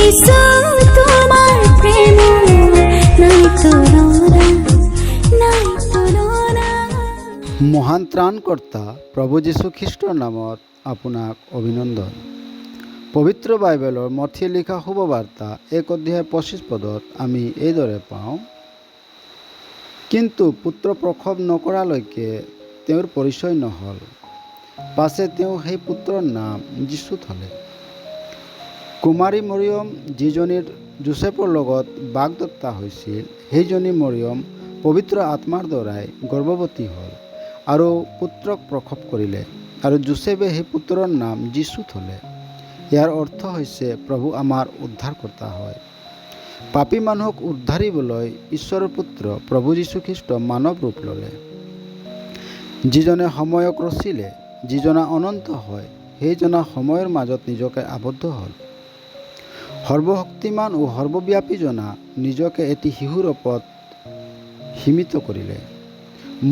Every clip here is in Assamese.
যিশু তোমাৰ প্ৰেম নাই তুলনা। মহান ত্ৰাণকৰ্তা প্ৰভু যীশু খ্ৰীষ্টৰ নামত আপোনাক অভিনন্দন। পবিত্ৰ বাইবেলৰ মথিয়ে লিখা শুভবাৰ্তা 1 অধ্যায় 25 পদত আমি এইদৰে পাওঁ, কিন্তু পুত্ৰ প্ৰসৱ নকৰালৈকে তেওঁৰ পৰিচয় নহ'ল। পাছে তেওঁ সেই পুত্ৰৰ নাম যীশু থলে। কুমাৰী মৰিয়ম, যিজনীৰ যোচেফৰ লগত বাগদত্তা হৈছিল, সেইজনী মৰিয়ম পবিত্ৰ আত্মাৰ দ্বাৰাই গৰ্ভৱতী হ'ল আৰু পুত্ৰক প্ৰসৱ কৰিলে, আৰু যোচেফে সেই পুত্ৰৰ নাম যীশু থলে। ইয়াৰ অৰ্থ হৈছে প্ৰভু আমাৰ উদ্ধাৰকৰ্তা হয়। পাপী মানুহক উদ্ধাৰিবলৈ ঈশ্বৰৰ পুত্ৰ প্ৰভু যীশুখ্ৰীষ্ট মানৱ ৰূপ ল'লে। যিজনে সময়ক ৰচিলে, যিজনা অনন্ত হয়, সেইজনা সময়ৰ মাজত নিজকে আবদ্ধ হ'ল। সৰ্বশক্তিমান ও সৰ্বব্যাপী জনা নিজকে এটি শিশুৰ ওপৰত সীমিত কৰিলে।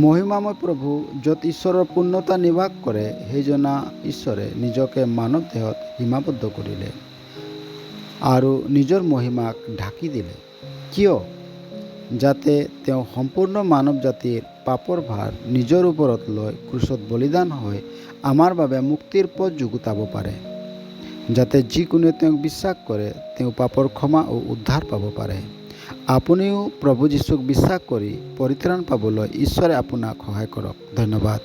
মহিমাময় প্ৰভু, য'ত ঈশ্বৰৰ পূৰ্ণতা নিবাস কৰে, সেইজনা ঈশ্বৰে নিজকে মানৱ দেহত সীমাবদ্ধ কৰিলে আৰু নিজৰ মহিমাক ঢাকি দিলে। কিয়? যাতে তেওঁ সম্পূৰ্ণ মানৱ জাতিৰ পাপৰ ভাৰ নিজৰ ওপৰত লৈ ক্ৰুচত বলিদান হৈ আমাৰ বাবে মুক্তিৰ পথ যুগুতাব পাৰে, যাতে যিকোনোৱে তেওঁক বিশ্বাস কৰে তেওঁ পাপৰ ক্ষমা ও উদ্ধাৰ পাব পাৰে। আপুনিও প্ৰভু যীশুক বিশ্বাস কৰি পৰিত্ৰাণ পাবলৈ ঈশ্বৰে আপোনাক সহায় কৰক। ধন্যবাদ।